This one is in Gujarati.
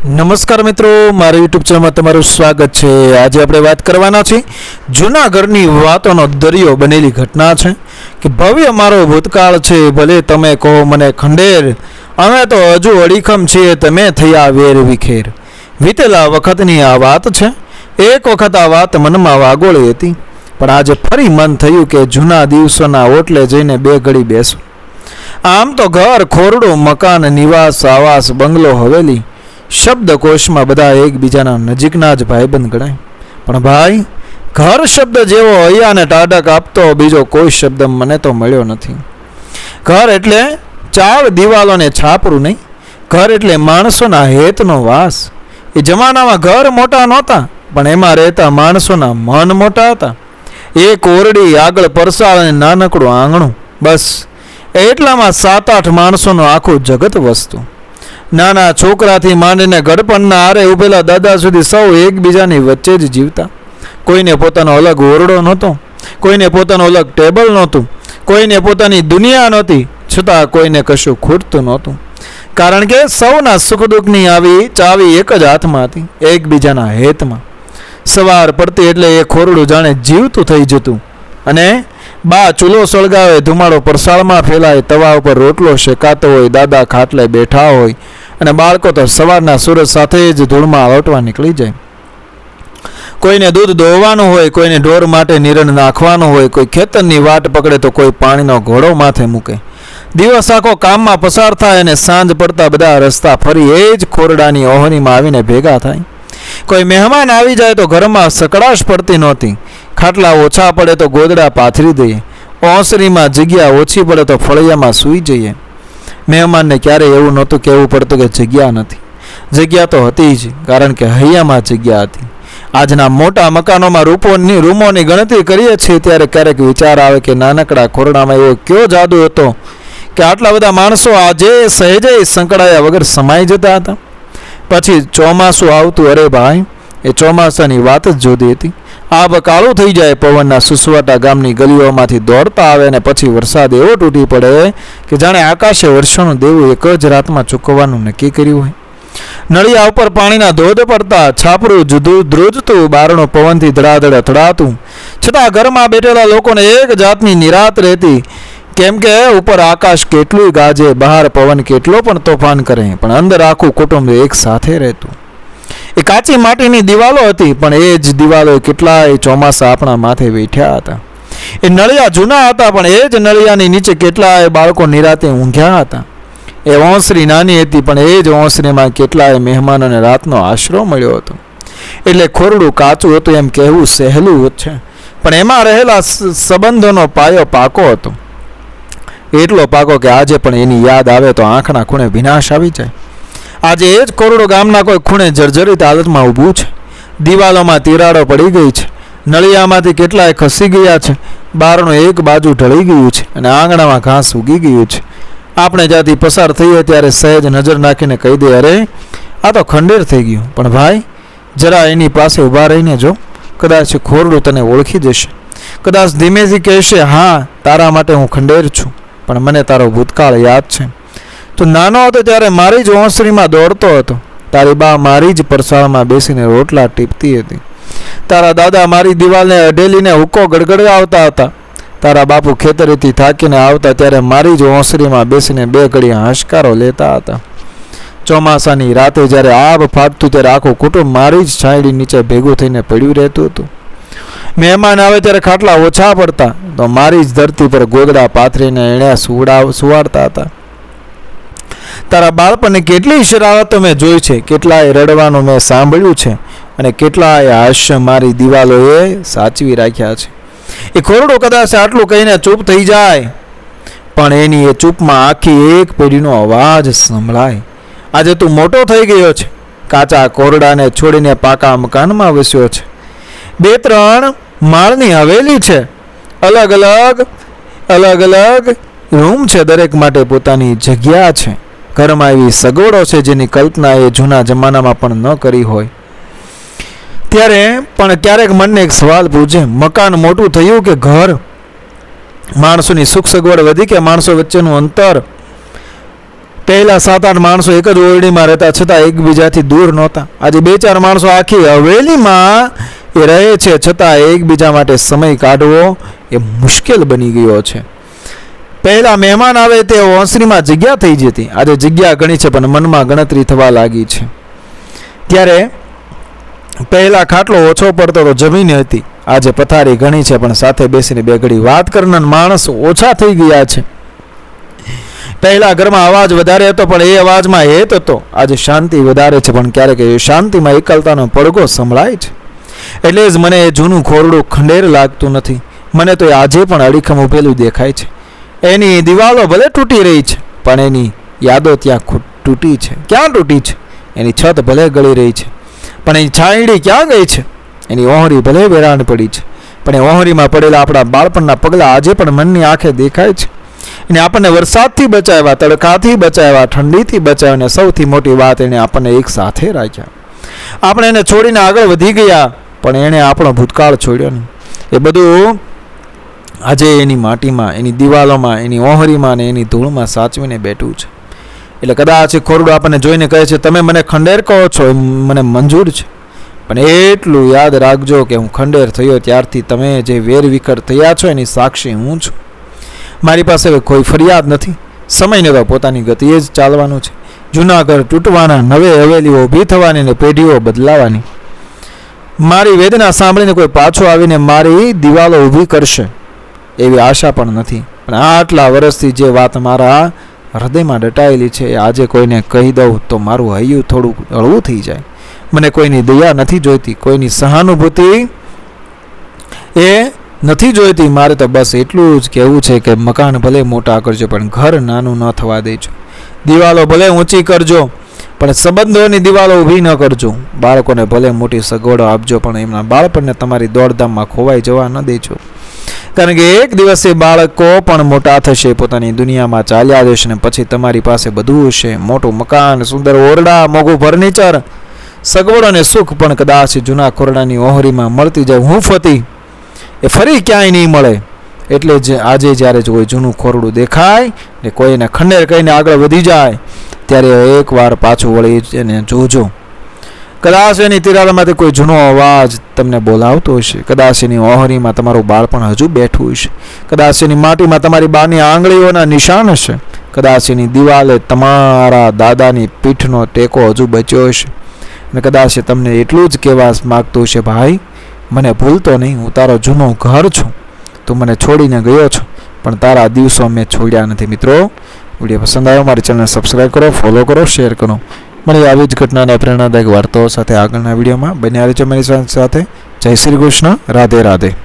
નમસ્કાર મિત્રો, મારા યુટ્યુબ ચેનલમાં તમારું સ્વાગત છે। આજે આપણે વાત કરવાના છે જૂનાગઢની વાતોનો દરિયો બનેલી ઘટના છે કે ભવ્ય મારો ભૂતકાળ છે, ભલે તમે કહો મને ખંડેર, અમે તો હજુ અડીખમ છીએ, તમે થયા વેર વિખેર। વીતેલા વખતની આ વાત છે। એક વખત આ વાત મનમાં વાગોળી હતી, પણ આજે ફરી મન થયું કે જૂના દિવસોના ઓટલે જઈને બે ઘડી બેસું। આમ તો ઘર, ખોરડું, મકાન, નિવાસ, આવાસ, બંગલો, હવેલી શબ્દકોશમાં બધા એકબીજાના નજીકના જ ભાઈબંધ ગણાય, પણ ભાઈ ઘર શબ્દ જેવો હૈયાને ટાઢક આપતો બીજો કોઈ શબ્દ મને તો મળ્યો નથી। ઘર એટલે ચાર દિવાલોને છાપરું નહીં, ઘર એટલે માણસોના હેતનો વાસ। એ જમાનામાં ઘર મોટા નહોતા, પણ એમાં રહેતા માણસોના મન મોટા હતા। એક ઓરડી, આગળ પરસાળ અને નાનકડું આંગણું, બસ એટલામાં 7-8 માણસોનું આખું જગત વસતું। નાના છોકરાથી માંડીને ગડપણના આરે ઉભેલા દાદા સુધી સૌ એકબીજાની વચ્ચે જ જીવતા। કોઈને પોતાનો અલગ ઓરડો નહોતો, કોઈને પોતાનું અલગ ટેબલ નહોતું, કોઈને પોતાની દુનિયા નહોતી, છતાં કોઈને કશું ખૂટતું નહોતું, કારણ કે સૌના સુખ દુઃખની આવી ચાવી એક જ હાથમાં હતી, એકબીજાના હેતમાં। સવાર પડતી એટલે એ ખોરડું જાણે જીવતું થઈ જતું, અને બા ચૂલો સળગાવે, ધુમાડો પરસાળમાં ફેલાય, તવા ઉપર રોટલો શેકાતો હોય, દાદા ખાટલે બેઠા હોય, અને બાળકો તો સવારના સૂરજ સાથે જ ધૂળમાં આવટવા નીકળી જાય। કોઈને દૂધ દોહવાનું હોય, કોઈને ઢોર માટે નિરણ નાખવાનું હોય, કોઈ ખેતરની વાટ પકડે તો કોઈ પાણીનો ઘોડો માથે મૂકે। દિવસ આખો કામમાં પસાર થાય અને સાંજ પડતા બધા રસ્તા ફરી એ જ ખોરડાની ઓહરીમાં આવીને ભેગા થાય। કોઈ મહેમાન આવી જાય તો ઘરમાં સકડાશ પડતી નહોતી, ખાટલા ઓછા પડે તો ગોદડા પાથરી દઈએ, ઓસરીમાં જગ્યા ઓછી પડે તો ફળિયામાં સૂઈ જઈએ। મહેમાનને ક્યારેય એવું નહોતું કહેવું પડતું કે જગ્યા નથી, જગ્યા તો હતી જ, કારણ કે હૈયામાં જગ્યા હતી। આજના મોટા મકાનોમાં રૂમોની ગણતરી કરીએ છીએ ત્યારે ક્યારેક વિચાર આવે કે નાનકડા ખોરડામાં એવો કયો જાદુ હતો કે આટલા બધા માણસો આજે સહેજે સંકળાયા વગર સમાઈ જતા હતા। પછી ચોમાસું આવતું, અરે ભાઈ એ ચોમાસાની વાત જ જુદી હતી। આબ કાળું થઈ જાય, પવનના સુસવાટા ગામની ગલીઓમાંથી દોડતા આવે, અને પછી વરસાદ એવો તૂટી પડે કે જાણે આકાશે વર્ષોનું દેવું એક જ રાતમાં ચૂકવવાનું નક્કી કર્યું હોય। નળિયા ઉપર પાણીના ધોધ પડતા, છાપરું ધ્રુજતું, બારણું પવનથી ધડાધડ અથડાતું, છતાં ઘરમાં બેઠેલા લોકોને એક જાતની નિરાત રહેતી, કેમ કે ઉપર આકાશ કેટલું ગાજે, બહાર પવન કેટલો પણ તોફાન કરે, પણ અંદર આખું કુટુંબ એક સાથે રહેતું। એ કાચી માટીની દિવાલો હતી, પણ એ જ દિવાલો કેટલાય ચોમાસા આપણા માથે બેઠ્યા હતા। એ નળિયા જૂના હતા, પણ એ જ નળિયાની નીચે કેટલાય બાળકો નિરાતે ઊંઘ્યા હતા। એ ઓસરી નાની હતી, પણ એ જ ઓસરીમાં કેટલાય મહેમાનોને રાતનો આશરો મળ્યો હતો। એટલે ખોરડું કાચું હતું એમ કહેવું સહેલું છે, પણ એમાં રહેલા સંબંધોનો પાયો પાકો હતો, એટલો પાકો કે આજે પણ એની યાદ આવે તો આંખના ખૂણે વિનાશ આવી જાય। આજે એ જ ખોરડું ગામના કોઈ ખૂણે જર્જરિત હાલતમાં ઊભું છે, દિવાલોમાં તિરાડો પડી ગઈ છે, નળિયામાંથી કેટલાય ખસી ગયા છે, બારણું એક બાજુ ઢળી ગયું છે, અને આંગણામાં ઘાસ ઉગી ગયું છે। આપણે જ્યાંથી પસાર થઈએ ત્યારે સહેજ નજર નાખીને કહી દે, અરે આ તો ખંડેર થઈ ગયું, પણ ભાઈ જરા એની પાસે ઊભા રહીને જો, કદાચ ખોરડું તને ઓળખી જશે, કદાચ ધીમેથી કહેશે, હા તારા માટે હું ખંડેર છું, પણ મને તારો ભૂતકાળ યાદ છે। તું નાનો હતો ત્યારે મારી જ ઓસરીમાં દોડતો હતો, તારી બા મારી જ પરસાળમાં બેસીને રોટલા ટીપતી હતી, તારા દાદા મારી દિવાલને અઢેલીને હુક્કો ગડગડાવતા હતા, તારા બાપુ ખેતરેથી થાકીને આવતા ત્યારે મારી જ ઓસરીમાં બેસીને બે ઘડી હાશકારો લેતા હતા। ચોમાસાની રાતે જ્યારે આબ ફાટતું ત્યારે આખું કુટુંબ મારી જ છાંયડી નીચે ભેગું થઈને પડ્યું રહેતું હતું। મહેમાન આવે ત્યારે ખાટલા ઓછા પડતા તો મારી જ ધરતી પર ગોદડા પાથરીને એણે સુવાડતા હતા। તારા બાળપણની કેટલી શરારતો મેં જોઈ છે, કેટલાય રડવાનું મેં સાંભળ્યું છે, અને કેટલાય હાસ્ય મારી દિવાલોએ સાચવી રાખ્યા છે। એ ખોરડું કદાચ આટલું કહીને ચૂપ થઈ જાય, પણ એની એ ચૂપમાં આખી એક પેઢીનો અવાજ સંભળાય। આજે તું મોટો થઈ ગયો છે, કાચા કોરડાને છોડીને પાકા મકાનમાં વસ્યો છે, 2-3 માળની હવેલી છે, અલગ અલગ રૂમ છે, દરેક માટે પોતાની જગ્યા છે, ઘરમાં એવી સગવડો છે જેની કલ્પના એ જૂના જમાનામાં પણ ન કરી હોય। ત્યારે પણ ક્યારેક મનને એક સવાલ પૂછે, મકાન મોટું થયું કે ઘર? માણસોની સુખ સગવડ વધી કે માણસો વચ્ચેનું અંતર? પહેલા 7-8 માણસો એક જ ઓરડીમાં રહેતા છતાં એકબીજાથી દૂર નહોતા. આજે 2-4 માણસો આખી હવેલીમાં એ રહે છે છતાં એકબીજા માટે સમય કાઢવો એ મુશ્કેલ બની ગયો છે. પહેલા મહેમાન આવે તે ઓસરીમાં જગ્યા થઈ જતી. આજે જગ્યા ઘણી છે પણ મનમાં ગણતરી થવા લાગી છે. ત્યારે પહેલા ખાટલો ઓછો પડતો તો જમીન હતી. આજે પથારી ઘણી છે પણ સાથે બેસીને બે ઘડી વાત કરનાર માણસ ઓછા થઈ ગયા છે. પહેલા ઘરમાં અવાજ વધારે હતો પણ એ અવાજમાં હેત હતો. આજે શાંતિ વધારે છે પણ ક્યારેક એ શાંતિમાં એકલતાનો પડઘો સંભળાય છે. એટલે જ મને એ જૂનું ખોરડું ખંડેર લાગતું નથી. મને તો આજે પણ અડીખમ ઉભેલું દેખાય છે. એની દિવાલો ભલે તૂટી રહી છે પણ એની યાદો ત્યાં તૂટી છે. ક્યાં તૂટી છે? એની છત ભલે ગળી રહી છે પણ એની છાંયડી ક્યાં ગઈ છે? એની ઓહરી ભલે વેરાણ પડી છે પણ એ ઓહરીમાં પડેલા આપણા બાળપણના પગલાં આજે પણ મનની આંખે દેખાય છે. એને આપણને વરસાદથી બચાવ્યા, તડકાથી બચાવ્યા, ઠંડીથી બચાવ્યા અને સૌથી મોટી વાત એણે આપણને એક સાથે રાખ્યા. આપણે એને છોડીને આગળ વધી ગયા પણ એણે આપણો ભૂતકાળ છોડ્યો નહીં. એ બધું આજે એની માટીમાં, એની દિવાલોમાં, એની ઓહરીમાં અને એની ધૂળમાં સાચવીને બેઠું છે. એટલે કદાચ ખોરડું આપણને જોઈને કહે છે તમે મને ખંડેર કહો છો એ મને મંજૂર છે પણ એટલું યાદ રાખજો કે હું ખંડેર થયો ત્યારથી તમે જે વેરવિખર થયા છો એની સાક્ષી હું છું. મારી પાસે કોઈ ફરિયાદ નથી. સમયને તો પોતાની ગતિએ જ ચાલવાનું છે. જૂના ઘર તૂટવાના, નવે હવેલીઓ ઊભી થવાની ને પેઢીઓ બદલાવાની. મારી વેદના સાંભળીને કોઈ પાછો આવીને મારી દિવાલો ઊભી કરશે એવી આશા પણ નથી. પણ આટલા વર્ષથી જે વાત મારા હૃદયમાં દટાયેલી છે એ આજે કોઈને કહી દઉં તો મારું હૈયું થોડું હળવું થઈ જાય. મને કોઈની દયા નથી જોઈતી, કોઈની સહાનુભૂતિ એ નથી જોઈતી. મારે તો બસ એટલું જ કહેવું છે કે મકાન ભલે મોટા કરજો પણ ઘર નાનું ન થવા દેજો. દિવાલો ભલે ઊંચી કરજો પણ સંબંધોની દિવાલો ઊભી ન કરજો. બાળકોને ભલે મોટી સગવડો આપજો પણ એમના બાળપણને તમારી દોડધામમાં ખોવાઈ જવા ન દેજો. કારણ કે એક દિવસે બાળકો પણ મોટા થશે, પોતાની દુનિયામાં ચાલ્યા જશે ને પછી તમારી પાસે બધું હશે. મોટું મકાન, સુંદર ઓરડા, મોંઘું ફર્નિચર, સગવડ અને સુખ પણ કદાચ જૂના ખોરડાની ઓહરીમાં મળતી જાય હૂંફતી એ ફરી ક્યાંય નહીં મળે. એટલે જ આજે જ્યારે કોઈ જૂનું ખોરડું દેખાય ને કોઈ એને ખંડેર કહીને આગળ વધી જાય ત્યારે એકવાર પાછું વળી એને જોજો. કદાચ એની તિરાડમાંથી કોઈ જૂનો અવાજ તમને બોલાવતો હશે. કદાચ એની ઓહરીમાં તમારું બાળપણ હજુ બેઠું હશે. કદાચ એની માટીમાં તમારી બાની આંગળીઓના નિશાન હશે. કદાચ એની દિવાલે તમારા દાદાની પીઠનો ટેકો હજુ બચ્યો હશે. અને કદાચ એ તમને એટલું જ કહેવા માગતું હશે ભાઈ મને ભૂલતો નહીં, હું તારો જૂનો ઘર છું, તું મને છોડીને ગયો છો પણ તારા દિવસો મેં છોડ્યા નથી. મિત્રો, વિડીયો પસંદ આવ્યો મારી ચેનલને સબસ્ક્રાઈબ કરો, ફોલો કરો, શેર કરો. મળી આવી જ ઘટનાના પ્રેરણાદાયક વાર્તાઓ સાથે આગળના વિડીયોમાં બન્યા રહેજો મારી સાથે. જય શ્રી કૃષ્ણ. રાધે રાધે.